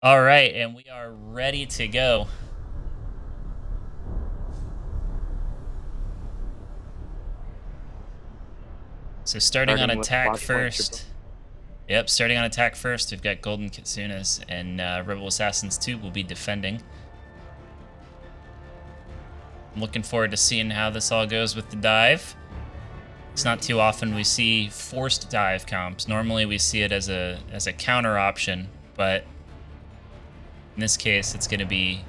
All right, and we are ready to go. So starting on With attack Flashpoint first. Yep, starting on attack first, we've got Golden Kitsunas, and Rebel Assassins 2 will be defending. I'm looking forward to seeing how this all goes with the dive. It's not too often we see forced dive comps. Normally we see it as a counter option, but in this case it's going to be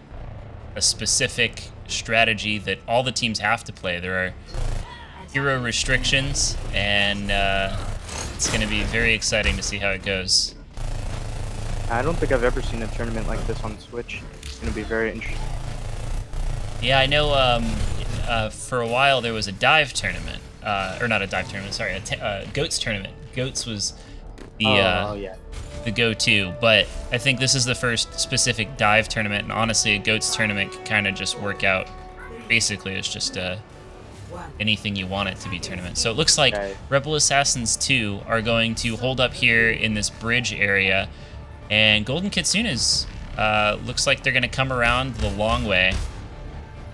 a specific strategy that all the teams have to play. There are hero restrictions, and it's going to be very exciting to see how it goes. I don't think I've ever seen a tournament like this on Switch. It's going to be very interesting. Yeah, I know for a while there was a dive tournament. Or not a dive tournament, sorry, a Goats tournament. Goats was the the go-to, but I think this is the first specific dive tournament, and honestly a Goats tournament can kind of just work out. Basically, it's just anything you want it to be tournament. So it looks like Rebel Assassins 2 are going to hold up here in this bridge area, and Golden Kitsunas looks like they're going to come around the long way.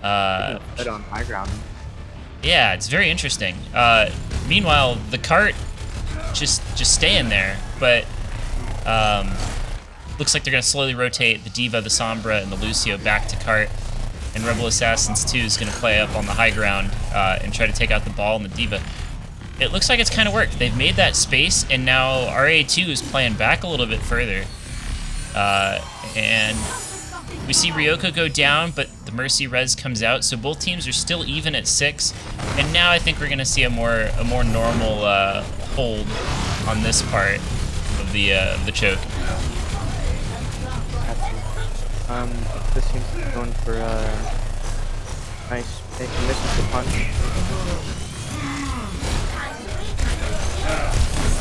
Head on high ground. Yeah, it's very interesting. Meanwhile, the cart just staying there, but looks like they're going to slowly rotate the Diva, the Sombra, and the Lucio back to cart. And Rebel Assassins 2 is going to play up on the high ground and try to take out the ball and the Diva. It looks like it's kind of worked. They've made that space, and now RA2 is playing back a little bit further. And we see Ryoko go down, but the Mercy Res comes out, so both teams are still even at 6. And now I think we're going to see a more normal hold on this part of the choke. This seems to be going for nice. He misses the punch.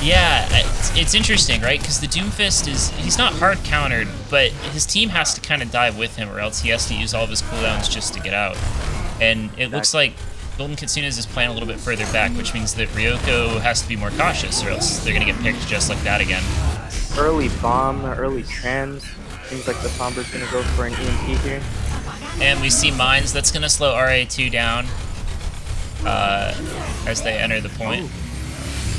Yeah, it's interesting, right? Because the Doomfist he's not hard countered, but his team has to kind of dive with him, or else he has to use all of his cooldowns just to get out. And it looks like Golden Kitsunas is playing a little bit further back, which means that Ryoko has to be more cautious, or else they're going to get picked just like that again. Early bomb, early trans. Seems like the Sombra's going to go for an EMP here. And we see Mines. That's going to slow RA2 down as they enter the point.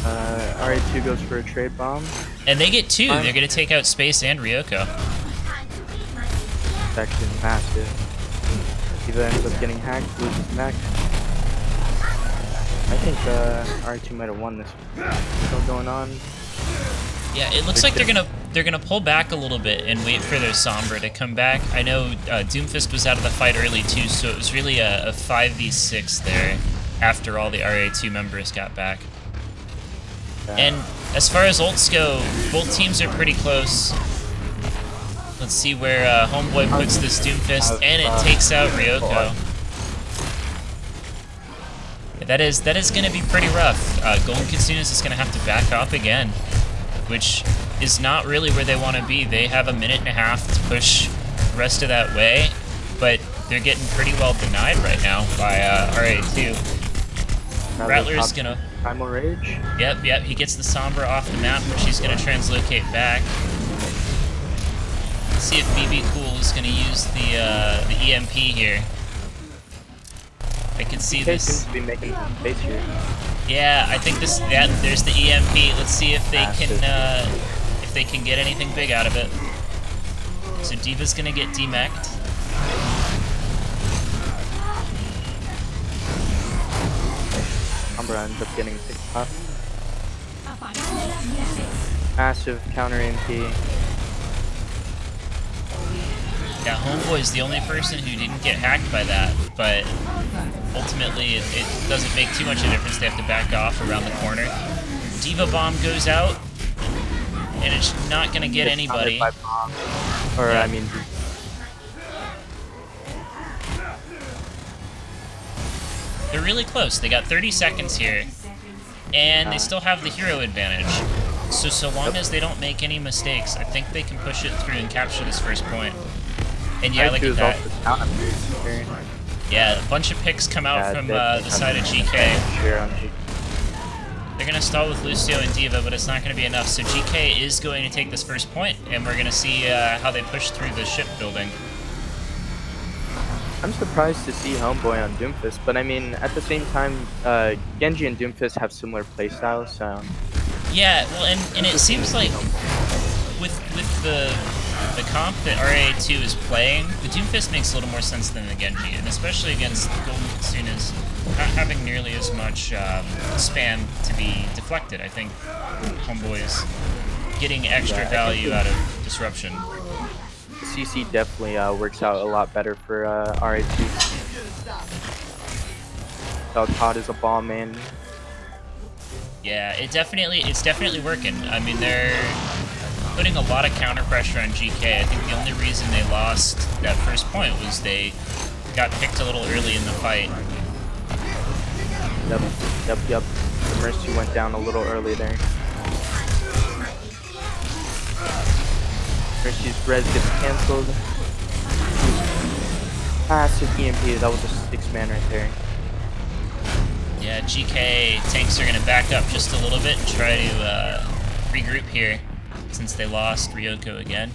RA2 goes for a trade bomb. And they get 2. They're going to take out Space and Ryoko. It's actually massive. Diva ends up getting hacked, loses mech. I think RA2 might have won this one. Still going on. Yeah, it looks like they're gonna pull back a little bit and wait for their Sombra to come back. I know Doomfist was out of the fight early too, so it was really a 5v6 there after all the RA2 members got back. And as far as ults go, both teams are pretty close. Let's see where Homeboy puts this Doomfist, and it takes out Ryoko. Yeah, that is going to be pretty rough. Golden Kitsunas is going to have to back off again, which is not really where they want to be. They have a minute and a half to push the rest of that way, but they're getting pretty well denied right now by RA2. Rattler's gonna... Primal Rage? Yep, he gets the Sombra off the map, which he's gonna translocate back. Let's see if BB Cool is gonna use the EMP here. I can see this. Seems to be making space here. Yeah, I think this. Yeah, there's the EMP. Let's see if they can get anything big out of it. So Diva's gonna get demeched. Sombra ends up getting picked up. Massive counter EMP. Yeah, Homeboy's the only person who didn't get hacked by that, but ultimately it doesn't make too much of a difference. They have to back off around the corner. Diva Bomb goes out, and it's not going to get anybody. Or, yeah. I mean... They're really close. They got 30 seconds here, and they still have the hero advantage. So long as they don't make any mistakes, I think they can push it through and capture this first point. And yeah, look at that. Yeah, a bunch of picks come out from the side of GK. They're they're gonna stall with Lucio and Diva, but it's not gonna be enough. So GK is going to take this first point, and we're gonna see how they push through the ship building. I'm surprised to see Homeboy on Doomfist, but I mean, at the same time, Genji and Doomfist have similar playstyles, so... Yeah, well, and it seems like with the comp that RA2 is playing, the Doomfist makes a little more sense than the Genji, and especially against Golden Kitsune's not having nearly as much spam to be deflected. I think Homeboy's getting extra value out of disruption. CC definitely works out a lot better for RA2. So Todd is a ball man. Yeah, it's definitely working. I mean, they're putting a lot of counter pressure on GK. I think the only reason they lost that first point was they got picked a little early in the fight. Yep. The Mercy went down a little early there. Mercy's res gets cancelled. Passive EMP, that was a 6-man right there. Yeah, GK tanks are going to back up just a little bit and try to regroup here since they lost Ryoko again.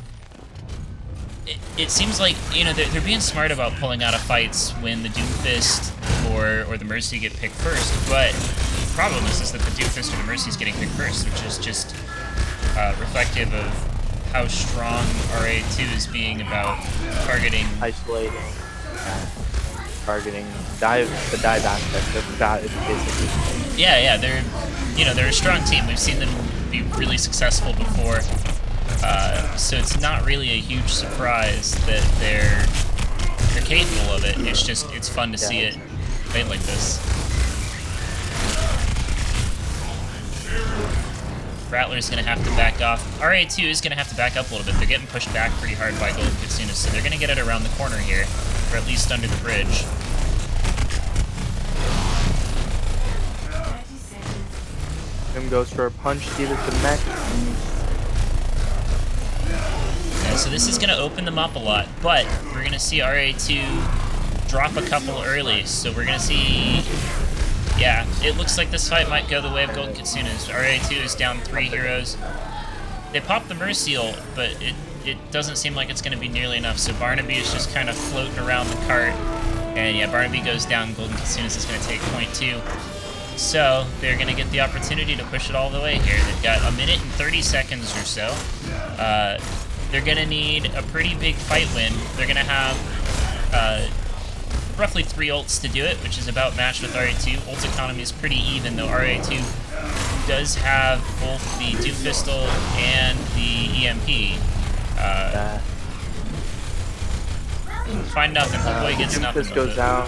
It seems like, you know, they're being smart about pulling out of fights when the Doomfist or the Mercy get picked first, but the problem is that the Doomfist or the Mercy is getting picked first, which is just reflective of how strong RA2 is being about targeting. Isolating. Targeting. The dive aspect of that is basically. Yeah, they're a strong team. We've seen them be really successful before. So it's not really a huge surprise that they're capable of it. It's fun to see it played like this. Rattler's gonna have to back off. RA2 is gonna have to back up a little bit. They're getting pushed back pretty hard by Golden Kitsune, so they're gonna get it around the corner here, or at least under the bridge. Him goes for a punch, Diva's the mech. Yeah, so this is gonna open them up a lot, but we're gonna see RA2 drop a couple early, so we're gonna see. Yeah, it looks like this fight might go the way of Golden Kitsune's. RA2 is down 3 heroes. They popped the Mercy ult, but it doesn't seem like it's going to be nearly enough, so Barnaby is just kind of floating around the cart. And yeah, Barnaby goes down, Golden Kitsune's is going to take point 2. So they're going to get the opportunity to push it all the way here. They've got a minute and 30 seconds or so. They're going to need a pretty big fight win. They're going to have roughly 3 ults to do it, which is about matched with RA2. Ult economy is pretty even, though RA2 does have both the Doomfist ult and the EMP. Find nothing. Homeboy gets nothing. Doomfist goes out.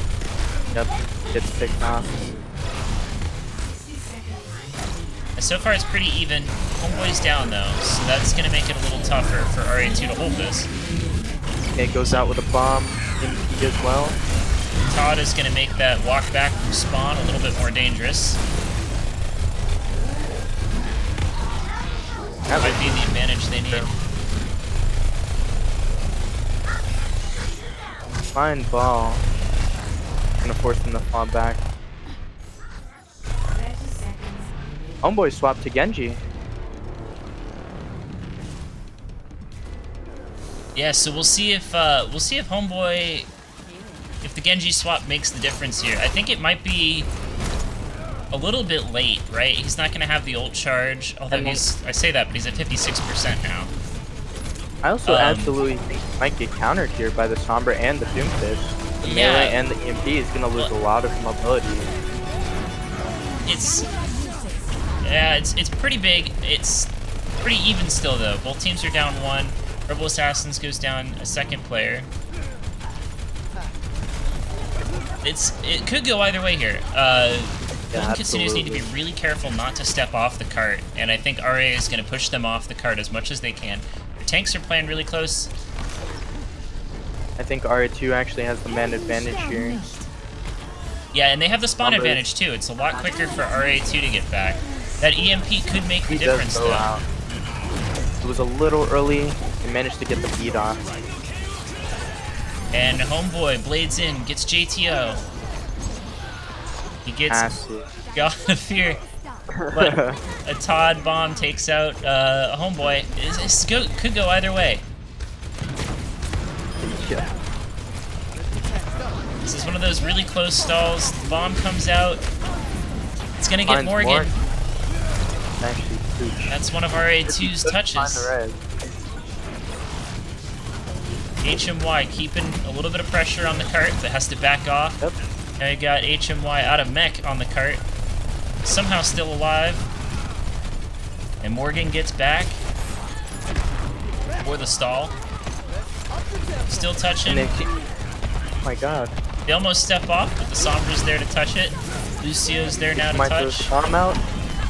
Yep, gets picked off. So far it's pretty even. Homeboy's down though, so that's going to make it a little tougher for RA2 to hold this. It goes out with a bomb. EMP as well. Todd is going to make that walk back from spawn a little bit more dangerous. That might be the advantage they need. Fine ball. Gonna force them to fall back. Homeboy swapped to Genji. Yeah, so we'll see if Homeboy, if the Genji swap makes the difference here. I think it might be a little bit late, right? He's not going to have the ult charge, although I say that, but he's at 56% now. I also absolutely think he might get countered here by the Sombra and the Doomfist. The melee and the EMP is going to lose a lot of mobility. It's pretty big. It's pretty even still, though. Both teams are down 1. Rebel Assassins goes down a second player. It could go either way here. Golden Kitsunes need to be really careful not to step off the cart, and I think RA is going to push them off the cart as much as they can. Their tanks are playing really close. I think RA2 actually has the man advantage here. Yeah, and they have the spawn advantage too. It's a lot quicker for RA2 to get back. That EMP could make the difference though. Out. It was a little early. He managed to get the beat off. And Homeboy blades in, gets JTO. He gets God of Fear. But a Todd bomb takes out a homeboy. This could go either way. Yeah. This is one of those really close stalls. The bomb comes out. It's gonna get Morgan. That's one of RA2's touches. HMY keeping a little bit of pressure on the cart, but has to back off. Yep. Now you got HMY out of mech on the cart. Somehow still alive. And Morgan gets back. For the stall. Still touching. Oh my god. They almost step off, but the Sombra's there to touch it. Lucio's there now to touch. Bomb out.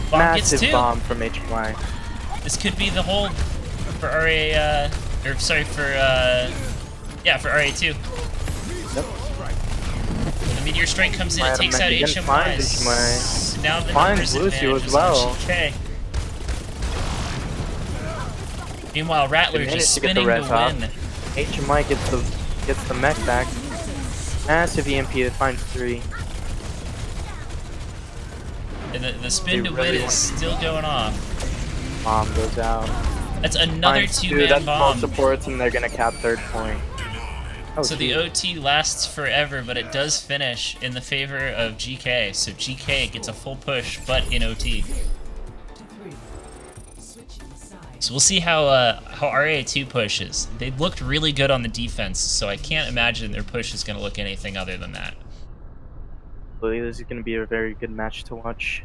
Bomb Massive gets two. bomb from HMY. This could be the hold for RA, or sorry, for RA2. Yep. The Meteor Strike comes in, it takes out HMY. Now the numbers Lucio advantage as well. GK. Meanwhile, Rattler just spinning to win. HMY gets the mech back. Massive EMP that finds 3. And the spin to win is still going off. Bomb goes out. That's another 2-man bomb. Supports and they're gonna cap 3rd point. Oh, so the OT lasts forever, but it does finish in the favor of GK. So GK gets a full push, but in OT. So we'll see how RA2 pushes. They looked really good on the defense, so I can't imagine their push is going to look anything other than that. This is going to be a very good match to watch.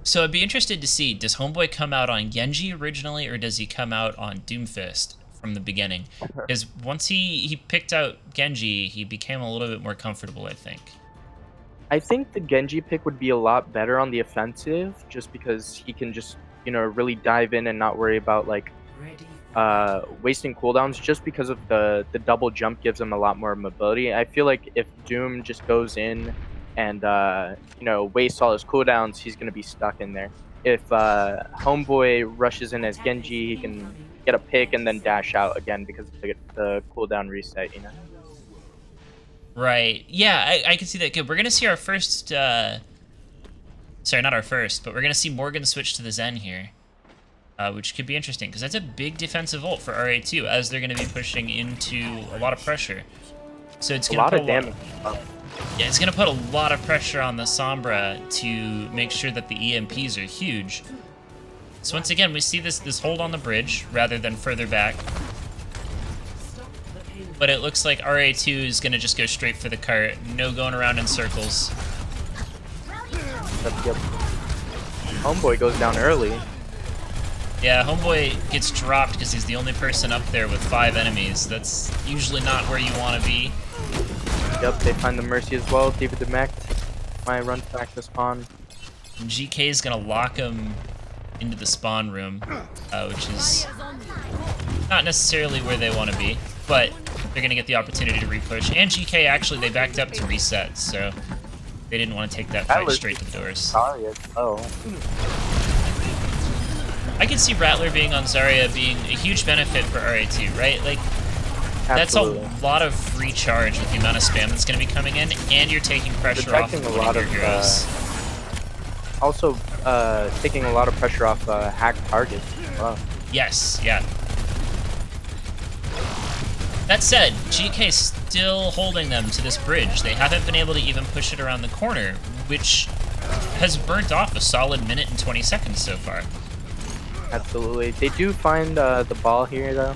So I'd be interested to see, does Homeboy come out on Genji originally, or does he come out on Doomfist from the beginning? Because once he picked out Genji, he became a little bit more comfortable, I think. I think the Genji pick would be a lot better on the offensive, just because he can just, really dive in and not worry about, like, wasting cooldowns, just because of the double jump gives him a lot more mobility. I feel like if Doom just goes in and, wastes all his cooldowns, he's going to be stuck in there. If Homeboy rushes in as Genji, he can get a pick and then dash out again because of the cooldown reset, Right. Yeah, I can see that. Good. We're going to see our first... sorry, not our first, but we're going to see Morgan switch to the Zen here. Which could be interesting, because that's a big defensive ult for RA2, as they're going to be pushing into a lot of pressure. So it's going to put a lot of damage. Yeah, it's going to put a lot of pressure on the Sombra to make sure that the EMPs are huge. So once again, we see this hold on the bridge, rather than further back. But it looks like RA2 is going to just go straight for the cart. No going around in circles. Yep. Homeboy goes down early. Yeah, Homeboy gets dropped because he's the only person up there with 5 enemies. That's usually not where you want to be. Yep, they find the Mercy as well. David the Mech. Maya runs back to spawn. And GK is going to lock him into the spawn room, which is not necessarily where they want to be, but they're going to get the opportunity to repush. And GK, actually, they backed up to reset, so they didn't want to take that fight straight to the doors. I can see Rattler being on Zarya being a huge benefit for RA2, right? Like, Absolutely. That's a lot of free charge with the amount of spam that's going to be coming in, and you're taking pressure off of one of your heroes. Also, taking a lot of pressure off hacked targets as well. Yes, yeah. That said, GK still holding them to this bridge. They haven't been able to even push it around the corner, which has burnt off a solid minute and 20 seconds so far. Absolutely. They do find the ball here, though,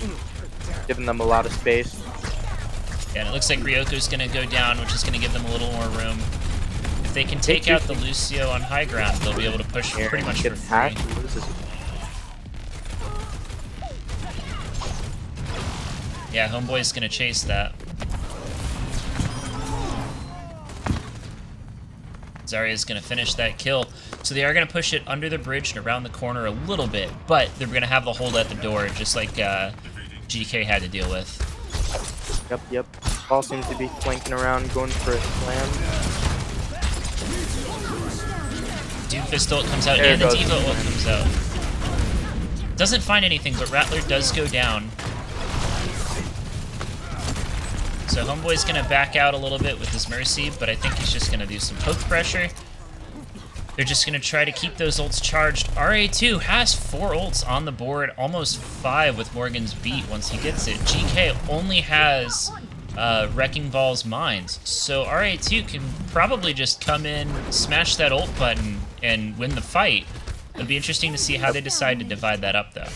giving them a lot of space. Yeah, and it looks like Ryoko's going to go down, which is going to give them a little more room. If they can take out the Lucio on high ground, they'll be able to push pretty much for free. Yeah, Homeboy's going to chase that. Zarya's going to finish that kill. So they are going to push it under the bridge and around the corner a little bit, but they're going to have the hold at the door, just like GK had to deal with. Yep. Ball seems to be flanking around, going for a slam. Doomfist ult comes out, and the D.Va ult comes out. Doesn't find anything, but Rattler does go down. So Homeboy's gonna back out a little bit with his Mercy, but I think he's just gonna do some poke pressure. They're just gonna try to keep those ults charged. RA2 has 4 ults on the board, almost 5 with Morgan's beat once he gets it. GK only has Wrecking Ball's Mines, so RA2 can probably just come in, smash that ult button, and win the fight. It'll be interesting to see how they decide to divide that up, though.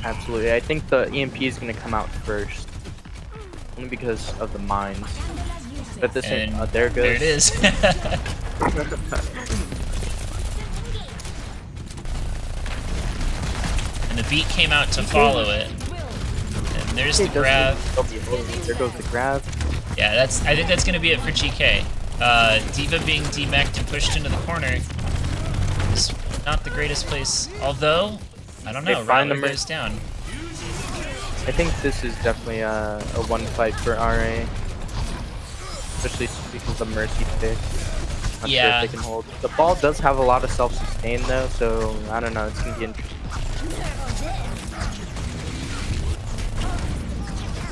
Absolutely. I think the EMP is going to come out first. Only because of the mines. But this ain't... there it goes. There it is. And the beat came out to follow it. And there's the grab. There goes the grab. Yeah, I think that's going to be it for GK. D.Va being demeched and pushed into the corner is not the greatest place. Although, I don't know, Rattler goes down. I think this is definitely a one fight for RA. Especially because of the Mercy pick. Not sure if they can hold. The ball does have a lot of self-sustain though, so I don't know, it's going to be interesting.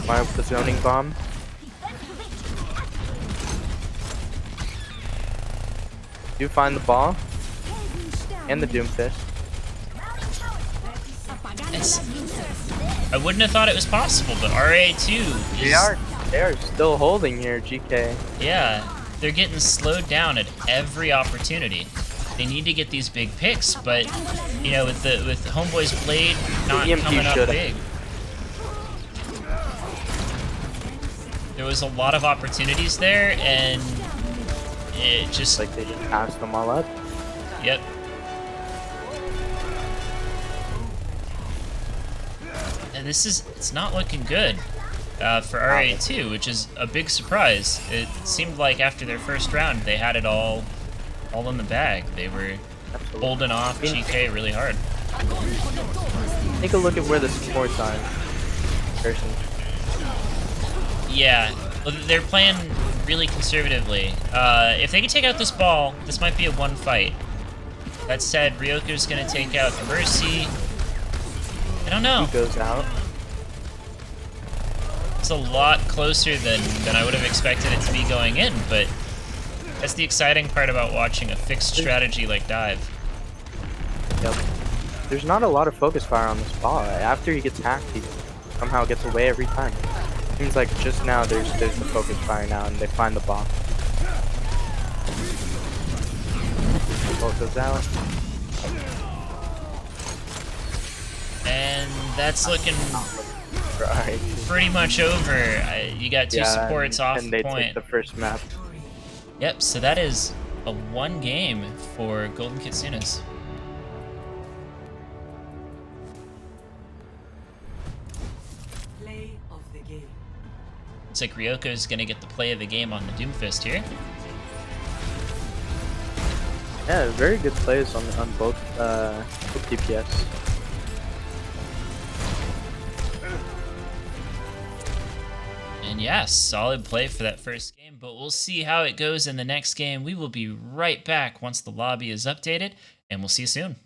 Fire with the zoning bomb. Do find the ball. And the Doomfist. I wouldn't have thought it was possible, but RA2 is... They are still holding here, GK. Yeah, they're getting slowed down at every opportunity. They need to get these big picks, but you know, with Homeboy's blade not coming up big. There was a lot of opportunities there, and it just... Like they just passed them all up? Yep. And it's not looking good for RA2, which is a big surprise. It seemed like after their first round, they had it all in the bag. They were holding off GK really hard. Take a look at where the supports are. Person. Yeah, they're playing really conservatively. If they can take out this ball, this might be a one fight. That said, Ryoko's gonna take out the Mercy. I don't know. He goes out. It's a lot closer than I would have expected it to be going in, but that's the exciting part about watching a fixed strategy like Dive. Yep. There's not a lot of focus fire on this ball. After he gets hacked, he somehow gets away every time. Seems like just now there's the focus fire now, and they find the ball. Ball goes out. And that's looking pretty much over. You got two supports off and they point. take the first map. Yep, so that is a 1 game for Golden Kitsunas. Play of the game. Looks like Ryoko's gonna get the play of the game on the Doomfist here. Yeah, very good plays on both DPS. And yeah, solid play for that first game, but we'll see how it goes in the next game. We will be right back once the lobby is updated, and we'll see you soon.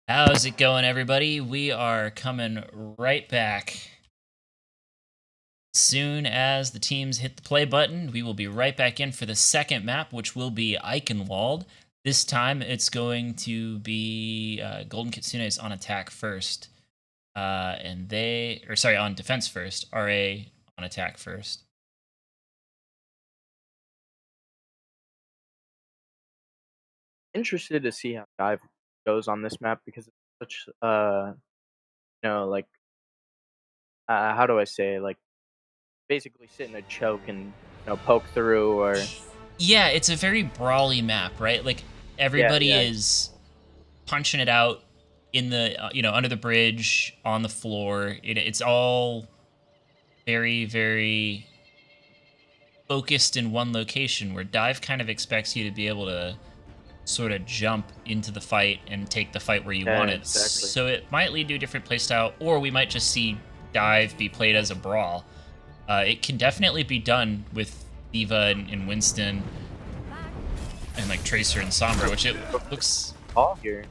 How's it going, everybody? We are coming right back. Soon as the teams hit the play button, we will be right back in for the second map, which will be Eichenwald. This time, it's going to be Golden Kitsune's on attack first. On defense first. RA on attack first. Interested to see how dive goes on this map because it's such how do I say, like, basically sit in a choke and poke through, or yeah, it's a very brawly map, right? Like everybody is punching it out in the under the bridge, on the floor. It's all very, very focused in one location, where dive kind of expects you to be able to sort of jump into the fight and take the fight where you want it. Exactly. So it might lead to a different playstyle, or we might just see dive be played as a brawl. It can definitely be done with D.Va and Winston and like Tracer and Sombra, which it looks all here.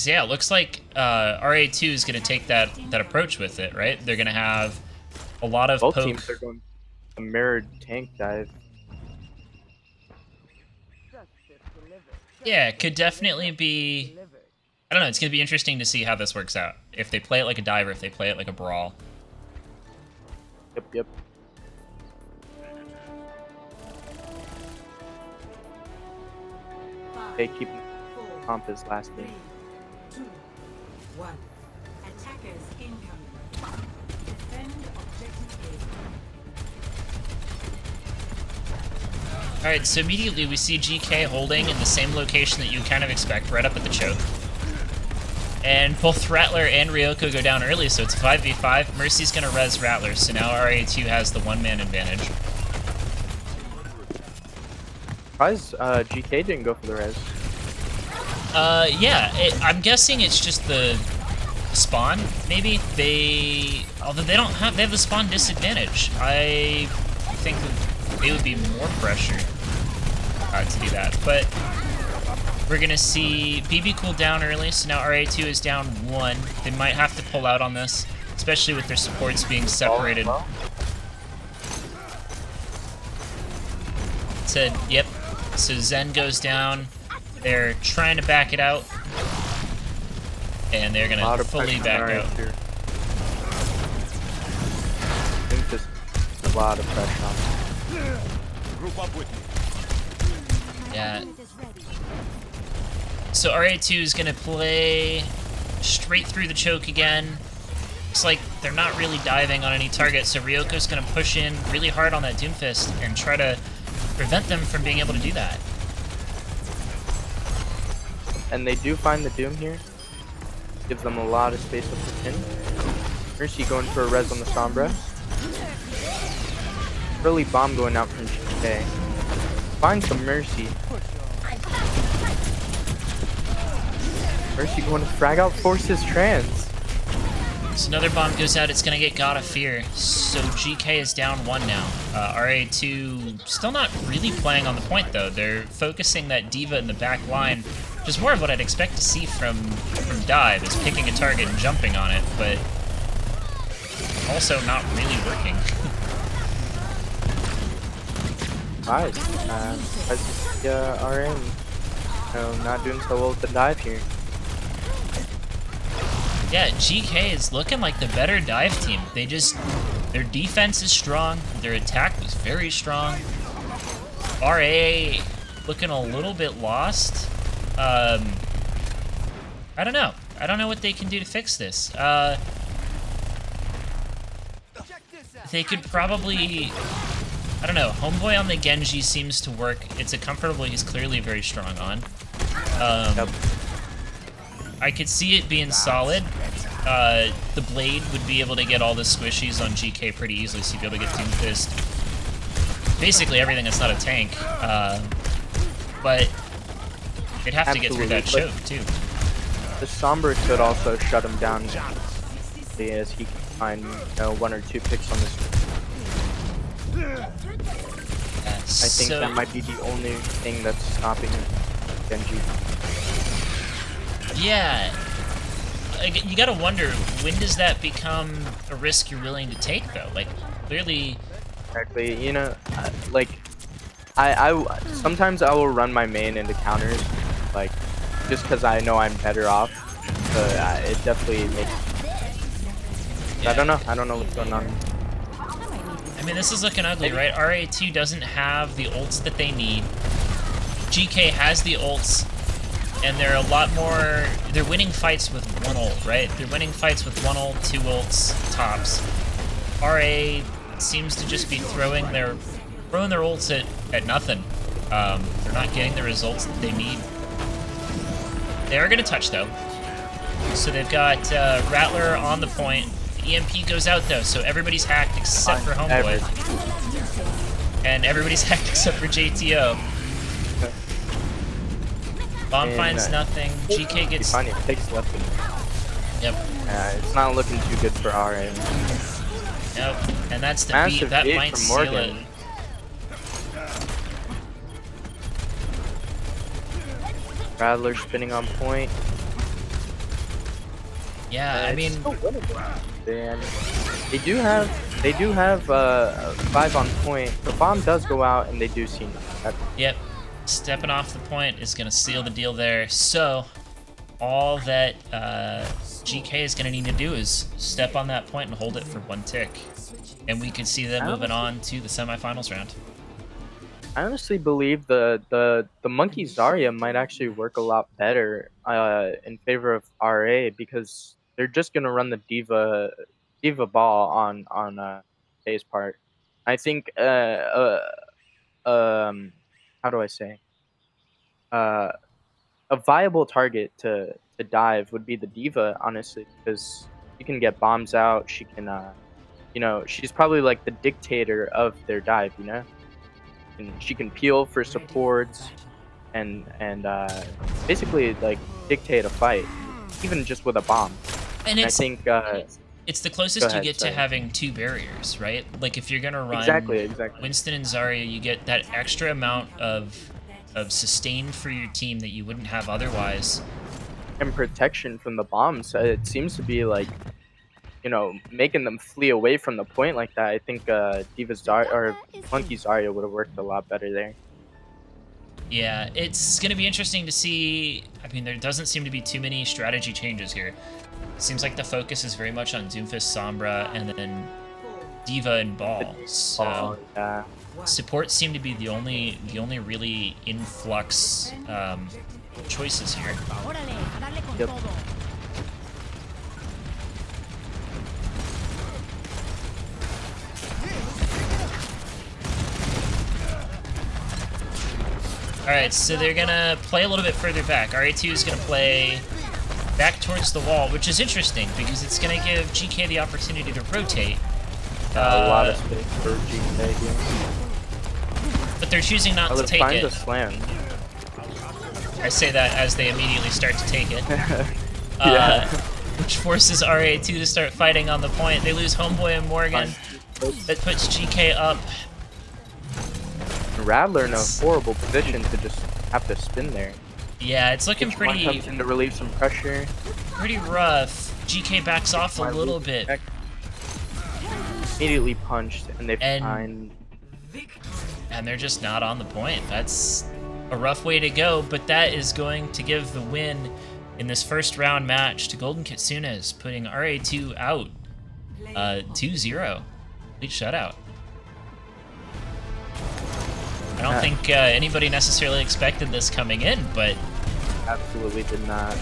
Yeah, it looks like RA2 is going to take that approach with it, right? They're going to have a lot of both poke. Teams are going a mirrored tank dive. Yeah, it could definitely be. I don't know. It's going to be interesting to see how this works out. If they play it like a dive, or if they play it like a brawl. Yep. They keep comp as last game. 3, 2, 1. Attackers incoming. Defend objective A. Alright, so immediately we see GK holding in the same location that you kind of expect, right up at the choke. And both Rattler and Ryoko go down early, so it's 5v5. Mercy's gonna res Rattler, so now RA2 has the one-man advantage. Surprised GK didn't go for the res. Yeah, I'm guessing it's just the spawn, maybe? Although they have the spawn disadvantage. I think that they would be more pressured to do that, but we're gonna see BB cool down early, so now RA2 is down 1. They might have to pull out on this, especially with their supports being separated. Yep. So Zen goes down. They're trying to back it out, and they're gonna fully back out. I think this is a lot of pressure on. Group up with me. Yeah. So RA2 is gonna play straight through the choke again. Looks like they're not really diving on any target, so Ryoko's gonna push in really hard on that Doomfist and try to prevent them from being able to do that. And they do find the Doom here. Gives them a lot of space up the pin. Mercy going for a res on the Sombra. Early bomb going out from GK. Finds the Mercy. Mercy going to frag out, forces trans. So another bomb goes out, it's gonna get God of Fear. So GK is down 1 now. RA2 still not really playing on the point though. They're focusing that D.Va in the back line, which is more of what I'd expect to see from Dive, is picking a target and jumping on it, but also not really working. Right. RN. Not doing so well with the dive here. Yeah, GK is looking like the better dive team. Their defense is strong, their attack was very strong. RA looking a little bit lost. I don't know. I don't know what they can do to fix this. They could probably, I don't know, Homeboy on the Genji seems to work. It's a comfortable, he's clearly very strong on. Yep. I could see it being solid. The Blade would be able to get all the squishies on GK pretty easily, so you'd be able to get Doomfist. Basically everything that's not a tank. But they'd have to get through that choke, too. The Sombra could also shut him down as he can find 1 or 2 picks on this. I think that might be the only thing that's stopping Genji. Yeah. You gotta wonder, when does that become a risk you're willing to take, though? Like, clearly... Exactly, you know, like, sometimes I will run my main into counters, like, just because I know I'm better off, but it definitely makes... Yeah. I don't know what's going on. I mean, this is looking ugly, right? RA2 doesn't have the ults that they need. GK has the ults, and they're a lot more... They're winning fights with one ult, right? They're winning fights with one ult, two ults, tops. RA seems to just be throwing their ults at nothing. They're not getting the results that they need. They are going to touch, though. So they've got Rattler on the point. The EMP goes out, though, so everybody's hacked except for Homeboy. And everybody's hacked except for JTO. Bomb finds nothing. GK gets... It takes left. Yep. It's not looking too good for RA. Nope. And that's the Massive beat. That beat might from seal Morgan. it. Rattler spinning on point. Yeah, I mean... They do have 5 on point. The bomb does go out, and they do see that. Yep. Stepping off the point is going to seal the deal there. So, all that GK is going to need to do is step on that point and hold it for one tick. And we could see them moving on to the semifinals round. I honestly believe the Monkey Zarya might actually work a lot better in favor of RA, because they're just gonna run the diva ball on Dave's part. I think how do I say, a viable target to dive would be the diva, honestly, because she can get bombs out. She can you know, she's probably like the dictator of their dive, you know. And she can peel for supports and basically like dictate a fight, even just with a bomb. And I think it's the closest ahead, you get sorry. to having two barriers, right? Like if you're gonna run exactly. Winston and Zarya, you get that extra amount of sustain for your team that you wouldn't have otherwise. And protection from the bombs. It seems to be like, you know, making them flee away from the point like that. I think Diva Zarya or Monkey Zarya would have worked a lot better there. Yeah, it's going to be interesting to see. I mean, there doesn't seem to be too many strategy changes here. Seems like the focus is very much on Doomfist, Sombra, and then Diva and Ball. So Yeah. supports seem to be the only really influx choices here. Yep. Alright, so they're gonna play a little bit further back. RA2 is gonna play back towards the wall, which is interesting because it's gonna give GK the opportunity to rotate. A lot of space for GK here. But they're choosing not to take it. A slam. I say that as they immediately start to take it. Yeah. Which forces RA2 to start fighting on the point. They lose Homeboy and Morgan. That puts GK up. Rattler in a horrible position to just have to spin there. Yeah, it's looking pretty... comes in to relieve some pressure. Pretty rough. GK backs off a little bit. Immediately punched, and they find... And they're just not on the point. That's a rough way to go, but that is going to give the win in this first round match to Golden Kitsunes, putting RA2 out 2-0. Complete shutout. I don't think anybody necessarily expected this coming in, but... Absolutely did not.